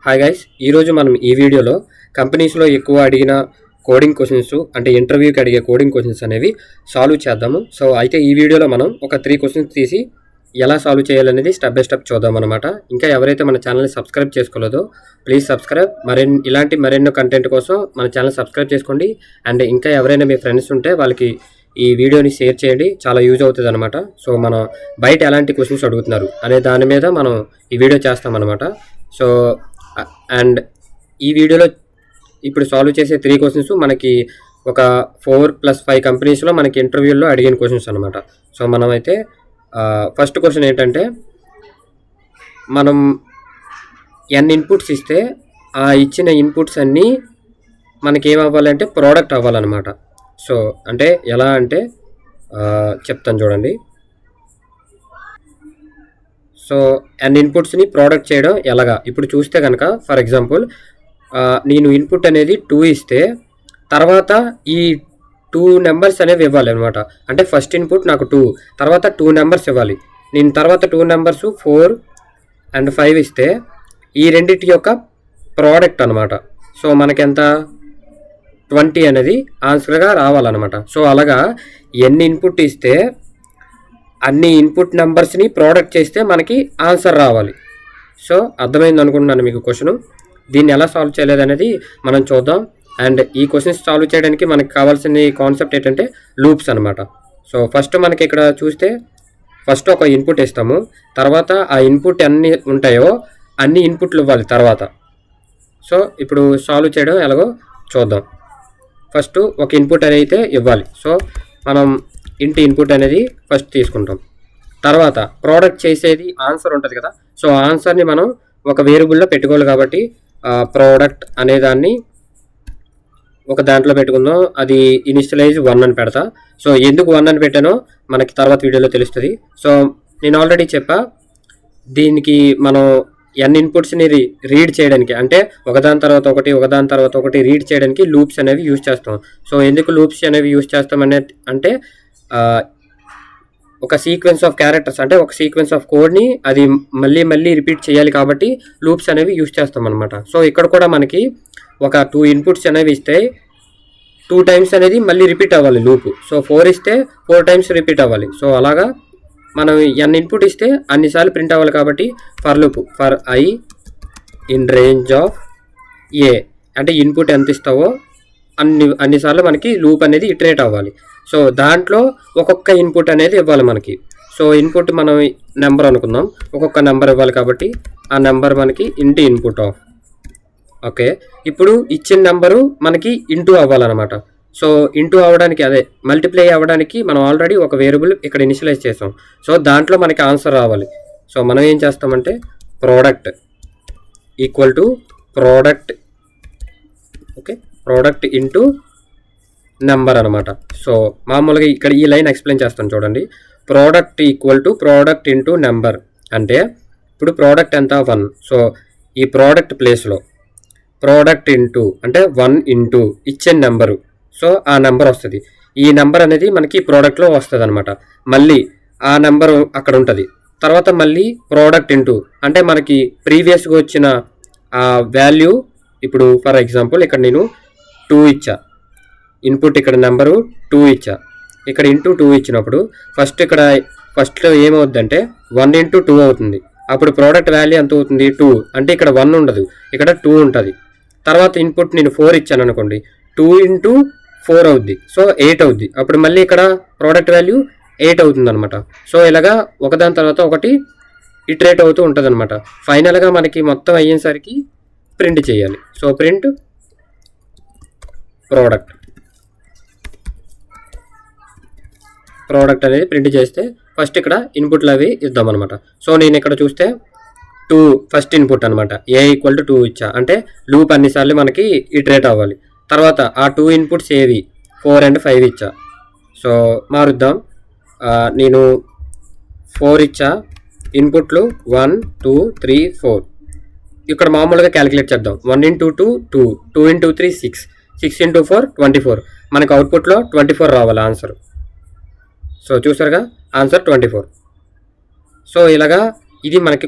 Hi guys, ఈరోజు మనం ఈ వీడియోలో కంపెనీస్లో ఎక్కువ అడిగిన కోడింగ్ క్వశ్చన్స్ అంటే ఇంటర్వ్యూకి అడిగే కోడింగ్ క్వశ్చన్స్ అనేవి సాల్వ్ చేద్దాము. సో అయితే ఈ వీడియోలో మనం ఒక 3 క్వశ్చన్స్ తీసి ఎలా సాల్వ్ చేయాలనేది స్టెప్ బై స్టెప్ చూద్దాం అనమాట. ఇంకా ఎవరైతే మన ఛానల్ని సబ్స్క్రైబ్ చేసుకోలేదో ప్లీజ్ సబ్స్క్రైబ్. ఇలాంటి మరెన్నో కంటెంట్ కోసం మన ఛానల్ సబ్స్క్రైబ్ చేసుకోండి. అండ్ ఇంకా ఎవరైనా మీ ఫ్రెండ్స్ ఉంటే వాళ్ళకి ఈ వీడియోని షేర్ చేయండి, చాలా యూజ్ అవుతుంది అనమాట. సో మనం బయట ఎలాంటి క్వశ్చన్స్ అడుగుతున్నారు అనే దాని మీద మనం ఈ వీడియో చేస్తామన్నమాట. సో అండ్ ఈ వీడియోలో ఇప్పుడు సాల్వ్ చేసే 3 క్వశ్చన్స్ మనకి ఒక 4+5 కంపెనీస్లో మనకి ఇంటర్వ్యూల్లో అడిగిన క్వశ్చన్స్ అనమాట. సో మనమైతే ఫస్ట్ క్వశ్చన్ ఏంటంటే, మనం n ఇన్పుట్స్ ఇస్తే ఆ ఇచ్చిన ఇన్పుట్స్ అన్నీ మనకి ఏమవ్వాలంటే ప్రోడక్ట్ అవ్వాలన్నమాట. సో అంటే ఎలా అంటే చెప్తాను చూడండి. సో n ఇన్పుట్స్ని ప్రోడక్ట్ చేయడం ఎలాగా ఇప్పుడు చూస్తే కనుక, ఫర్ ఎగ్జాంపుల్ నేను ఇన్పుట్ అనేది 2 ఇస్తే తర్వాత ఈ 2 నెంబర్స్ అనేవి ఇవ్వాలి అనమాట. అంటే ఫస్ట్ ఇన్పుట్ నాకు 2, తర్వాత 2 నెంబర్స్ ఇవ్వాలి. నేను తర్వాత 2 నెంబర్స్ 4 అండ్ 5 ఇస్తే ఈ రెండింటి యొక్క ప్రోడక్ట్ అనమాట. సో మనకి ఎంత 20 అనేది ఆన్సర్గా రావాలన్నమాట. సో అలాగా ఎన్ని ఇన్పుట్ ఇస్తే అన్ని ఇన్పుట్ నెంబర్స్ని ప్రోడక్ట్ చేస్తే మనకి ఆన్సర్ రావాలి. సో అర్థమైంది అనుకుంటున్నాను మీకు క్వశ్చను. దీన్ని ఎలా సాల్వ్ చేయలేదు అనేది మనం చూద్దాం. అండ్ ఈ క్వశ్చన్స్ సాల్వ్ చేయడానికి మనకి కావాల్సిన కాన్సెప్ట్ ఏంటంటే లూప్స్ అనమాట. సో ఫస్ట్ మనకి ఇక్కడ చూస్తే ఫస్ట్ ఒక ఇన్పుట్ ఇస్తాము, తర్వాత ఆ ఇన్పుట్ ఎన్ని ఉంటాయో అన్ని ఇన్పుట్లు ఇవ్వాలి తర్వాత. సో ఇప్పుడు సాల్వ్ చేయడం ఎలాగో చూద్దాం. ఫస్ట్ ఒక ఇన్పుట్ అనేది ఇవ్వాలి. సో మనం ఇంటి ఇన్పుట్ అనేది ఫస్ట్ తీసుకుంటాం. తర్వాత ప్రోడక్ట్ చేసేది ఆన్సర్ ఉంటుంది కదా. సో ఆన్సర్ని మనం ఒక వేరియబుల్లో పెట్టుకోవాలి కాబట్టి ప్రోడక్ట్ అనే దాన్ని ఒక దాంట్లో పెట్టుకుందాం. అది ఇనిషియలైజ్ 1 అని పెడతా. సో ఎందుకు 1 అని పెట్టానో మనకి తర్వాత వీడియోలో తెలుస్తుంది. సో నేను ఆల్రెడీ చెప్పా, దీనికి మనం n ఇన్పుట్స్ని రీడ్ చేయడానికి, అంటే ఒకదాని తర్వాత ఒకటి రీడ్ చేయడానికి లూప్స్ అనేవి యూజ్ చేస్తాం. సో ఎందుకు లూప్స్ అనేవి యూజ్ చేస్తాం అంటే ఒక సీక్వెన్స్ ఆఫ్ క్యారెక్టర్స్, అంటే ఒక సీక్వెన్స్ ఆఫ్ కోడ్ని అది మళ్ళీ రిపీట్ చేయాలి కాబట్టి లూప్స్ అనేవి యూజ్ చేస్తాం అనమాట. సో ఇక్కడ కూడా మనకి ఒక 2 ఇన్పుట్స్ అనేవి ఇస్తే 2 టైమ్స్ అనేది మళ్ళీ రిపీట్ అవ్వాలి లూప్. సో 4 ఇస్తే 4 టైమ్స్ రిపీట్ అవ్వాలి. సో అలాగా మనం n ఇన్పుట్ ఇస్తే అన్నిసార్లు ప్రింట్ అవ్వాలి కాబట్టి for loop for i in range of a, అంటే ఇన్పుట్ ఎంత ఇస్తావో అన్నిసార్లు మనకి లూప్ అనేది ఇటరేట్ అవ్వాలి. సో దాంట్లో ఒక్కొక్క ఇన్పుట్ అనేది ఇవ్వాలి మనకి. సో ఇన్పుట్ మనం నెంబర్ అనుకుందాం, ఒక్కొక్క నెంబర్ ఇవ్వాలి కాబట్టి ఆ నెంబర్ మనకి ఇంటి ఇన్పుట్ ఆఫ్. ఓకే, ఇప్పుడు ఇచ్చిన నెంబరు మనకి ఇంటూ అవ్వాలన్నమాట. సో ఇంటూ అవ్వడానికి, అదే మల్టిప్లై అవ్వడానికి మనం ఆల్రెడీ ఒక వేరియబుల్ ఇక్కడ ఇనిషియలైజ్ చేసాం. సో దాంట్లో మనకి ఆన్సర్ రావాలి. సో మనం ఏం చేస్తామంటే product equal to product, okay, product into number అనమాట. సో మామూలుగా ఇక్కడ ఈ లైన్ ఎక్స్ప్లెయిన్ చేస్తాను చూడండి. Product equal to product into number అంటే ఇప్పుడు ప్రోడక్ట్ ఎంత 1. సో ఈ ప్రోడక్ట్ ప్లేస్లో ప్రోడక్ట్ ఇంటూ అంటే 1 ఇంటూ ఇచ్చిన నెంబరు. సో ఆ నెంబర్ వస్తుంది. ఈ నెంబర్ అనేది మనకి ప్రోడక్ట్లో వస్తుంది అనమాట. మళ్ళీ ఆ నెంబరు అక్కడ ఉంటుంది. తర్వాత మళ్ళీ ప్రోడక్ట్ ఇంటూ అంటే మనకి ప్రీవియస్గా వచ్చిన ఆ వాల్యూ. ఇప్పుడు ఫర్ ఎగ్జాంపుల్ ఇక్కడ నేను 2 ఇచ్చా ఇన్పుట్, ఇక్కడ నెంబరు 2 ఇచ్చా, ఇక్కడ ఇంటూ 2 ఇచ్చినప్పుడు ఫస్ట్లో ఏమవుద్దంటే 1 ఇంటూ 2 అవుతుంది. అప్పుడు ప్రోడక్ట్ వాల్యూ ఎంత అవుతుంది 2, అంటే ఇక్కడ 1 ఉండదు, ఇక్కడ 2 ఉంటుంది. తర్వాత ఇన్పుట్ నేను 4 ఇచ్చాను అనుకోండి, 2 ఇంటూ 4 అవుద్ది, సో 8 అవుద్ది. అప్పుడు మళ్ళీ ఇక్కడ ప్రోడక్ట్ వాల్యూ 8 అవుతుంది అనమాట. సో ఇలాగా ఒకదాని తర్వాత ఒకటి ఇటరేట్ అవుతూ ఉంటుంది అనమాట. ఫైనల్గా మనకి మొత్తం అయ్యేసరికి ప్రింట్ చేయాలి. సో ప్రింట్ ప్రోడక్ట్ అనేది ప్రింట్ చేస్తే ఫస్ట్ ఇక్కడ ఇన్పుట్లు అవి ఇద్దామన్నమాట. సో నేను ఇక్కడ చూస్తే 2 ఫస్ట్ ఇన్పుట్ అనమాట, a ఈక్వల్ టు 2 ఇచ్చా, అంటే లూప్ అన్నిసార్లు మనకి ఇటరేట్ అవ్వాలి. తర్వాత ఆ 2 ఇన్పుట్స్ ఏవి 4 అండ్ 5 ఇచ్చా. సో మారుద్దాం, నేను 4 ఇచ్చా, ఇన్పుట్లు 1 2 3 4. ఇక్కడ మామూలుగా క్యాలిక్యులేట్ చేద్దాం. 1 ఇంటూ 2 2, 2 ఇంటూ 3 6, 6 ఇంటూ 4 24. మనకు అవుట్పుట్లో 24 రావాలి ఆన్సర్. సో చూసారుగా ఆన్సర్ 24. సో ఇలాగా ఇది మనకి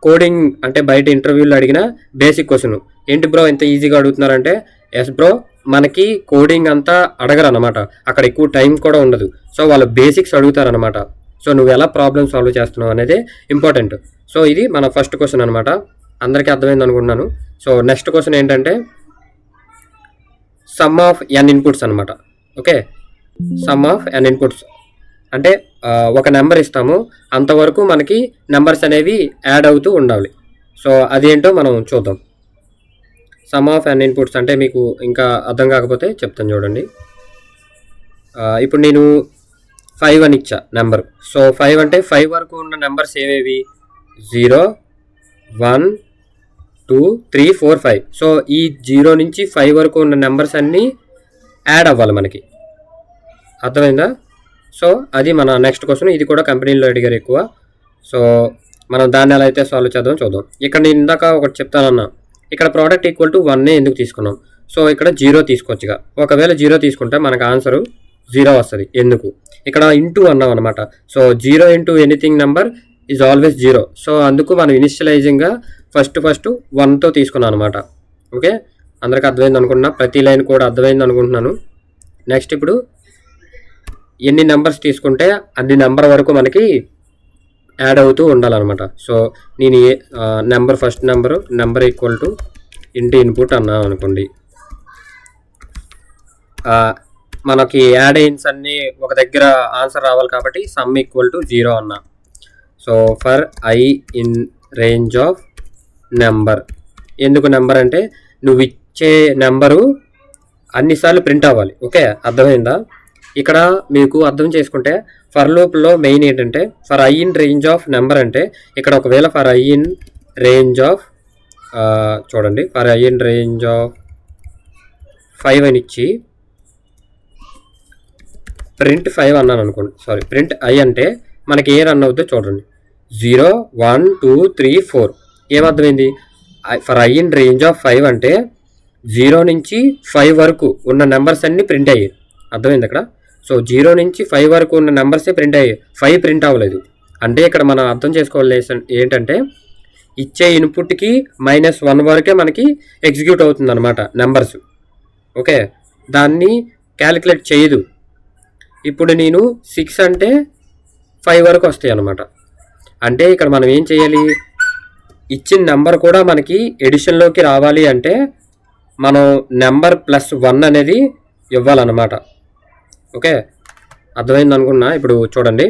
కోడింగ్ అంటే బయట ఇంటర్వ్యూలో అడిగిన బేసిక్ క్వశ్చన్. ఏంటి బ్రో ఇంత ఈజీగా అడుగుతున్నారంటే, ఎస్ బ్రో, మనకి కోడింగ్ అంతా అడగరు అనమాట, అక్కడ ఎక్కువ టైం కూడా ఉండదు. సో వాళ్ళు బేసిక్స్ అడుగుతారనమాట. సో నువ్వు ఎలా ప్రాబ్లమ్ సాల్వ్ చేస్తున్నావు అనేది ఇంపార్టెంట్. సో ఇది మన ఫస్ట్ క్వశ్చన్ అనమాట. అందరికీ అర్థమైంది అనుకుంటున్నాను. సో నెక్స్ట్ క్వశ్చన్ ఏంటంటే సమ్ ఆఫ్ ఎన్ ఇన్పుట్స్ అనమాట. Okay, sum of n inputs అంటే ఒక నెంబర్ ఇస్తాము, అంతవరకు మనకి నెంబర్స్ అనేవి యాడ్ అవుతూ ఉండాలి. సో అదేంటో మనం చూద్దాం. సమ్ ఆఫ్ ఎన్ ఇన్పుట్స్ అంటే మీకు ఇంకా అర్థం కాకపోతే చెప్తాను చూడండి. ఇప్పుడు నేను 5 అని ఇచ్చా నెంబర్. సో 5 అంటే 5 వరకు ఉన్న నెంబర్స్ ఏవేవి? 0, 1, 2, 3, 4, 5. సో ఈ 0 నుంచి 5 వరకు ఉన్న నెంబర్స్ అన్నీ యాడ్ అవ్వాలి మనకి. అర్థమైందా? సో అది మన నెక్స్ట్ క్వశ్చన్. ఇది కూడా కంపెనీలో అడిగారు ఎక్కువ. సో మనం దాన్ని ఎలా అయితే సాల్వ్ చేద్దాం చూద్దాం. ఇక్కడ నేను ఇందాక ఒకటి చెప్తానన్నా, ఇక్కడ ప్రోడక్ట్ ఈక్వల్ టు 1 ఎందుకు తీసుకున్నాం? సో ఇక్కడ 0 తీసుకోవచ్చుగా. ఒకవేళ 0 తీసుకుంటే మనకు ఆన్సరు 0 వస్తుంది. ఎందుకు? ఇక్కడ ఇంటూ అన్నాం అనమాట. So 0 into anything number is always 0. So అందుకు మనం ఇనిషియలైజింగ్గా ఫస్ట్ 1తో తీసుకున్నాం అనమాట. ఓకే, అందరికీ అర్థమైంది అనుకుంటున్నా, ప్రతి లైన్ కూడా అర్థమైంది అనుకుంటున్నాను. నెక్స్ట్ ఇప్పుడు ఎన్ని నెంబర్స్ తీసుకుంటే అన్ని నెంబర్ వరకు మనకి యాడ్ అవుతూ ఉండాలన్నమాట. సో నేను number first number equal to ఇంటి ఇన్పుట్ అన్నాను అనుకోండి. మనకి యాడ్ అయిన్స్ అన్నీ ఒక దగ్గర ఆన్సర్ రావాలి కాబట్టి సమ్ ఈక్వల్ టు 0 అన్నా. So for I in range of number. ఎందుకు నెంబర్ అంటే నువ్వు ఇచ్చే నెంబరు అన్నిసార్లు ప్రింట్ అవ్వాలి. ఓకే, అర్థమైందా? ఇక్కడ మీకు అర్థం చేసుకుంటే ఫర్ లూప్లో మెయిన్ ఏంటంటే for I in range of number అంటే ఇక్కడ ఒకవేళ for I in range of చూడండి, for I in range of 5 అని ఇచ్చి ప్రింట్ 5 అన్నాను అనుకోండి. సారీ, ప్రింట్ ఐ అంటే మనకి ఏ రన్ అవుతుందో చూడండి. 0, 1, 2, 3, 4. ఏమర్థమైంది? For I in range of 5 అంటే 0 నుంచి 5 వరకు ఉన్న నెంబర్స్ అన్నీ ప్రింట్ అయ్యాయి. అర్థమైంది అక్కడ? సో 0 నుంచి 5 వరకు ఉన్న నెంబర్సే ప్రింట్ అయ్యాయి, 5 ప్రింట్ అవ్వలేదు. అంటే ఇక్కడ మనం అర్థం చేసుకోవాలి ఏంటంటే ఇచ్చే ఇన్పుట్కి -1 వరకే మనకి ఎగ్జిక్యూట్ అవుతుంది అనమాట నెంబర్స్. ఓకే, దాన్ని క్యాలిక్యులేట్ చేయదు. ఇప్పుడు నేను 6 అంటే 5 వరకు వస్తాయి అన్నమాట. అంటే ఇక్కడ మనం ఏం చేయాలి? ఇచ్చిన నెంబర్ కూడా మనకి ఎడిషన్లోకి రావాలి అంటే మనం నెంబర్ +1 అనేది ఇవ్వాలన్నమాట. ఓకే, అర్థమైంది అనుకున్నా. ఇప్పుడు చూడండి,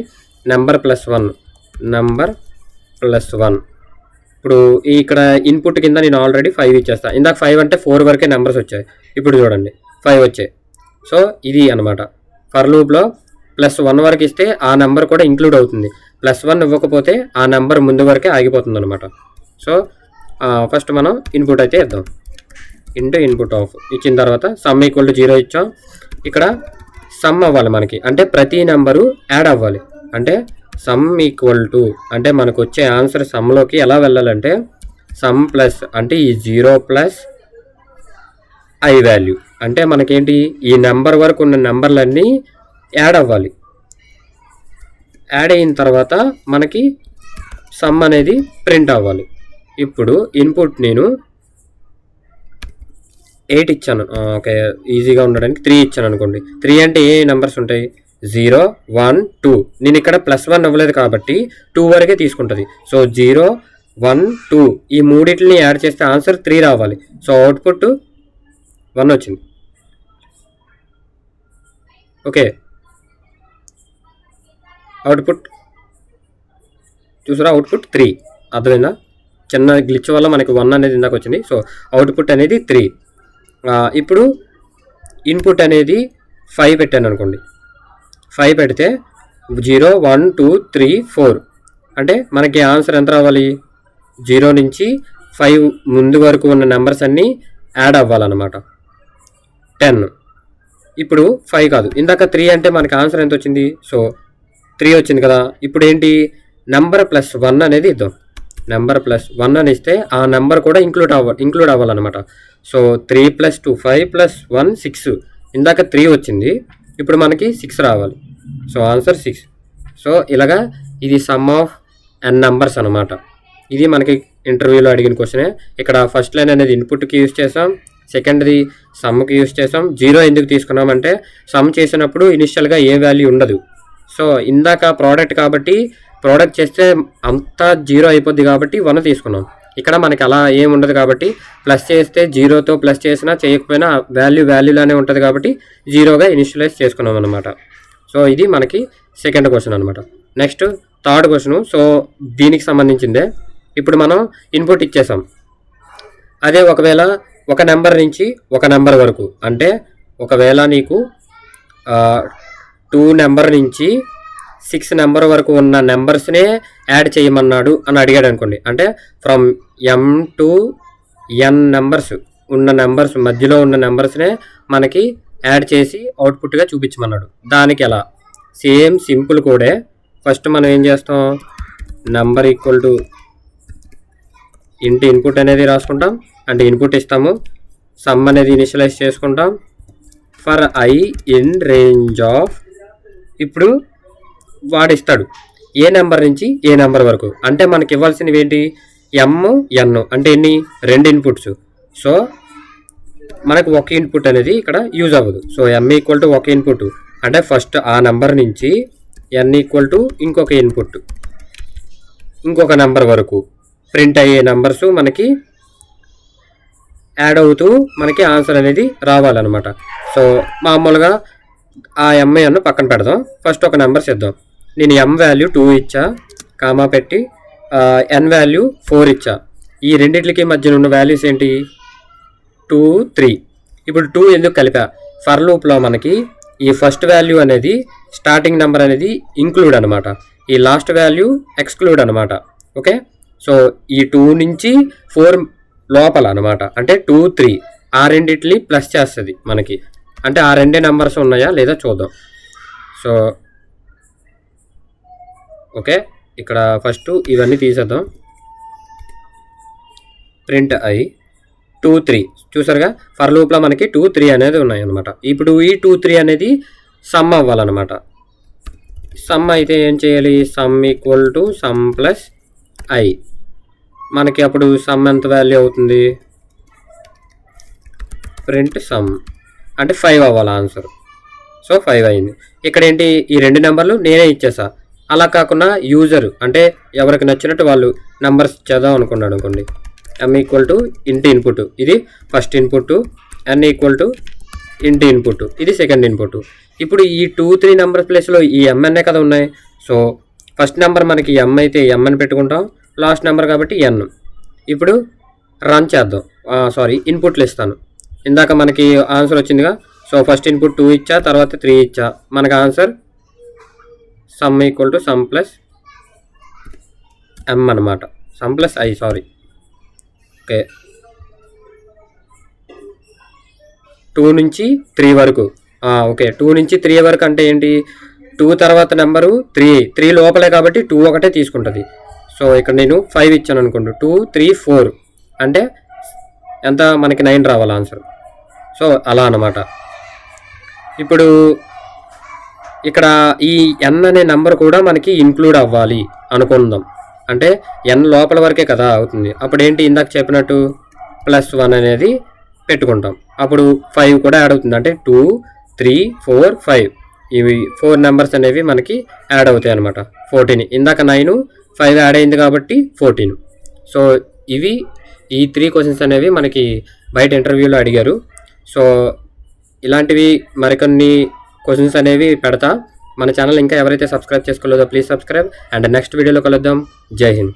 నెంబర్ +1. ఇప్పుడు ఇక్కడ ఇన్పుట్ కింద నేను ఆల్రెడీ 5 ఇచ్చేస్తాను. ఇందాక 5 అంటే 4 వరకే నెంబర్స్ వచ్చాయి, ఇప్పుడు చూడండి 5 వచ్చాయి. సో ఇది అనమాట. ఫర్ లూప్లో +1 వరకు ఇస్తే ఆ నెంబర్ కూడా ఇంక్లూడ్ అవుతుంది. +1 ఇవ్వకపోతే ఆ నెంబర్ ముందు వరకే ఆగిపోతుంది అనమాట. సో ఫస్ట్ మనం ఇన్పుట్ అయితే ఇద్దాం. ఇంటూ ఇన్పుట్ ఆఫ్ ఇచ్చిన తర్వాత సమ్ ఈక్వల్ టు 0 ఇచ్చాం. ఇక్కడ సమ్ అవ్వాలి మనకి, అంటే ప్రతి నెంబరు యాడ్ అవ్వాలి. అంటే సమ్ ఈక్వల్ టు అంటే మనకు వచ్చే ఆన్సర్ సమ్లోకి ఎలా వెళ్ళాలంటే సమ్ ప్లస్ అంటే ఈ 0 ప్లస్ ఐ వాల్యూ. అంటే మనకేంటి, ఈ నెంబర్ వరకు ఉన్న నెంబర్లన్నీ యాడ్ అవ్వాలి. యాడ్ అయిన తర్వాత మనకి సమ్ అనేది ప్రింట్ అవ్వాలి. ఇప్పుడు ఇన్పుట్ నేను 8 ఇచ్చాను. ఓకే, ఈజీగా ఉండడానికి 3 ఇచ్చాను అనుకోండి. 3 అంటే ఏ నెంబర్స్ ఉంటాయి? 0, 1, 2. నేను ఇక్కడ +1 అవ్వలేదు కాబట్టి 2 వరకే తీసుకుంటుంది. సో 0, 1, 2 ఈ మూడింటిని యాడ్ చేస్తే ఆన్సర్ 3 రావాలి. సో అవుట్పుట్ 1 వచ్చింది. ఓకే, అవుట్పుట్ చూసారా? అవుట్పుట్ 3. అర్థమైందా? చిన్న గ్లిచ్ వల్ల మనకి 1 అనేది ఇందాక వచ్చింది. సో అవుట్పుట్ అనేది 3. ఇప్పుడు ఇన్పుట్ అనేది 5 పెట్టాను అనుకోండి. 5 పెడితే 0, 1, 2, 3, 4 అంటే మనకి ఆన్సర్ ఎంత రావాలి? 0 నుంచి 5 ముందు వరకు ఉన్న నెంబర్స్ అన్నీ యాడ్ అవ్వాలన్నమాట. 10. ఇప్పుడు 5 కాదు, ఇందాక 3 అంటే మనకి ఆన్సర్ ఎంత వచ్చింది? సో 3 వచ్చింది కదా. ఇప్పుడు ఏంటి, నెంబర్ +1 అనేది ఇద్దాం. నెంబర్ +1 అని ఇస్తే ఆ నెంబర్ కూడా ఇంక్లూడ్ అవ్వాలన్నమాట. సో 3 + 2 5 + 1 6. ఇందాక 3 వచ్చింది, ఇప్పుడు మనకి 6 రావాలి. So answer 6. సో ఇలాగా ఇది సమ్ ఆఫ్ n నెంబర్స్ అనమాట. ఇది మనకి ఇంటర్వ్యూలో అడిగిన క్వశ్చనే. ఇక్కడ ఫస్ట్ లైన్ అనేది ఇన్పుట్కి యూజ్ చేసాం, సెకండ్ది సమ్కి యూజ్ చేసాం. 0 ఎందుకు తీసుకున్నామంటే సమ్ చేసినప్పుడు ఇనిషియల్గా ఏ వాల్యూ ఉండదు. సో ఇందాక ప్రోడక్ట్ కాబట్టి ప్రోడక్ట్ చేస్తే అంతా 0 అయిపోద్ది కాబట్టి 1 తీసుకున్నాం. ఇక్కడ మనకి అలా ఏం ఉండదు కాబట్టి ప్లస్ చేస్తే 0తో ప్లస్ చేసినా చేయకపోయినా వాల్యూలానే ఉంటుంది కాబట్టి 0గా ఇనిషియలైజ్ చేసుకున్నాం అనమాట. సో ఇది మనకి సెకండ్ క్వశ్చన్ అనమాట. Next third question. సో దీనికి సంబంధించిందే. ఇప్పుడు మనం ఇన్పుట్ ఇచ్చేసాం. అదే ఒకవేళ ఒక నెంబర్ నుంచి ఒక నెంబర్ వరకు, అంటే ఒకవేళ నీకు 2 నెంబర్ నుంచి 6 నెంబర్ వరకు ఉన్న నెంబర్స్నే యాడ్ చేయమన్నాడు అని అడిగాడు అనుకోండి. అంటే from M to N numbers ఉన్న నెంబర్స్ మధ్యలో ఉన్న నెంబర్స్నే మనకి యాడ్ చేసి అవుట్పుట్గా చూపించమన్నాడు. దానికి ఎలా? సేమ్ సింపుల్ కోడే. ఫస్ట్ మనం ఏం చేస్తాం, నెంబర్ ఈక్వల్ టు ఇంటి ఇన్పుట్ అనేది రాసుకుంటాం, అంటే ఇన్పుట్ ఇస్తాము. సమ్ అనేది ఇనిషియలైజ్ చేసుకుంటాం for I in range of. ఇప్పుడు వాడు ఇస్తాడు ఏ నెంబర్ నుంచి ఏ నెంబర్ వరకు. అంటే మనకి ఇవ్వాల్సినవి ఏంటి, M N, అంటే ఎన్ని, 2 ఇన్పుట్స్. సో మనకు ఒక ఇన్పుట్ అనేది ఇక్కడ యూజ్ అవ్వదు. సో M ఈక్వల్ టు ఒక ఇన్పుట్, అంటే ఫస్ట్ ఆ నెంబర్ నుంచి N ఈక్వల్ టు ఇంకొక ఇన్పుట్, ఇంకొక నెంబర్ వరకు ప్రింట్ అయ్యే నెంబర్స్ మనకి యాడ్ అవుతూ మనకి ఆన్సర్ అనేది రావాలన్నమాట. సో మామూలుగా ఆ MN పక్కన పెడదాం. ఫస్ట్ ఒక నెంబర్స్ ఇద్దాం. నేను M వాల్యూ 2 ఇచ్చా, కామా పెట్టి N వాల్యూ 4 ఇచ్చా. ఈ రెండిట్లకి మధ్యన ఉన్న వాల్యూస్ ఏంటి, 2, 3. ఇప్పుడు 2 ఎందుకు కలిపా, ఫర్ లూప్లో మనకి ఈ ఫస్ట్ వాల్యూ అనేది స్టార్టింగ్ నెంబర్ అనేది ఇంక్లూడ్ అనమాట, ఈ లాస్ట్ వాల్యూ ఎక్స్క్లూడ్ అనమాట. ఓకే, సో ఈ 2 నుంచి 4 లోపల అనమాట, అంటే 2, 3 ఆ రెండిట్ని ప్లస్ చేస్తుంది మనకి. అంటే ఆ 2 నెంబర్స్ ఉన్నాయా లేదా చూద్దాం. సో ఓకే, ఇక్కడ ఫస్ట్ ఇవన్నీ తీసేద్దాం. ప్రింట్ I 2, 3 చూసారుగా, ఫర్ లూప్లో మనకి 2, 3 అనేది ఉన్నాయి అనమాట. ఇప్పుడు ఈ 2, 3 అనేది సమ్ అవ్వాలన్నమాట. సమ్ అయితే ఏం చేయాలి, sum equal to sum plus I. మనకి అప్పుడు సమ్ ఎంత వాల్యూ అవుతుంది, ప్రింట్ సమ్, అంటే 5 అవ్వాలి ఆన్సర్. సో 5 అయింది. ఇక్కడ ఏంటి, ఈ 2 నెంబర్లు నేనే ఇచ్చేసా. అలా కాకుండా యూజర్, అంటే ఎవరికి నచ్చినట్టు వాళ్ళు నెంబర్స్ చేద్దాం అనుకున్నాడు అనుకోండి. M ఈక్వల్ టు ఇంటి ఇన్పుట్, ఇది first input. N equal to ఇంటి ఇన్పుట్, ఇది సెకండ్ ఇన్పుట్. ఇప్పుడు ఈ 2, 3 నెంబర్ ప్లేస్లో ఈ MNఏ కదా ఉన్నాయి. సో ఫస్ట్ నెంబర్ మనకి M అయితే M అని పెట్టుకుంటాం, లాస్ట్ నెంబర్ కాబట్టి N. ఇప్పుడు రన్ చేద్దాం. ఇన్పుట్లు ఇస్తాను. ఇందాక మనకి ఆన్సర్ వచ్చిందిగా. సో ఫస్ట్ ఇన్పుట్ 2 ఇచ్చా, తర్వాత 3 ఇచ్చా. మనకు answer sum equal to sum plus M అనమాట, సమ్ ప్లస్ I. ఓకే, 2 నుంచి 3 వరకు. ఓకే, 2 నుంచి 3 వరకు అంటే ఏంటి, 2 తర్వాత నెంబరు 3 లోపలే కాబట్టి 2 ఒకటే తీసుకుంటుంది. సో ఇక్కడ నేను 5 ఇచ్చాను అనుకోండి, 2, 3, 4 అంటే ఎంత, మనకి 9 రావాలి ఆన్సర్. సో అలా అనమాట. ఇప్పుడు ఇక్కడ ఈ N అనే నెంబర్ కూడా మనకి ఇంక్లూడ్ అవ్వాలి అనుకుందాం. అంటే N లోపల వరకే కదా అవుతుంది. అప్పుడు ఏంటి, ఇందాక చెప్పినట్టు +1 అనేది పెట్టుకుంటాం. అప్పుడు 5 కూడా యాడ్ అవుతుంది. అంటే 2, 3, 4, 5 ఇవి 4 నెంబర్స్ అనేవి మనకి యాడ్ అవుతాయి అనమాట. 14. ఇందాక 9, 5 యాడ్ అయింది కాబట్టి 14. సో ఇవి ఈ 3 క్వశ్చన్స్ అనేవి మనకి బయట ఇంటర్వ్యూలో అడిగారు. సో ఇలాంటివి మరికొన్ని క్వశ్చన్స్ అనేవి పెడతా. మన ఛానల్ ఇంకా ఎవరైతే సబ్స్క్రైబ్ చేసుకోలేదో ప్లీజ్ సబ్స్క్రైబ్. అండ్ నెక్స్ట్ వీడియోలో కలుద్దాం. జై హింద్.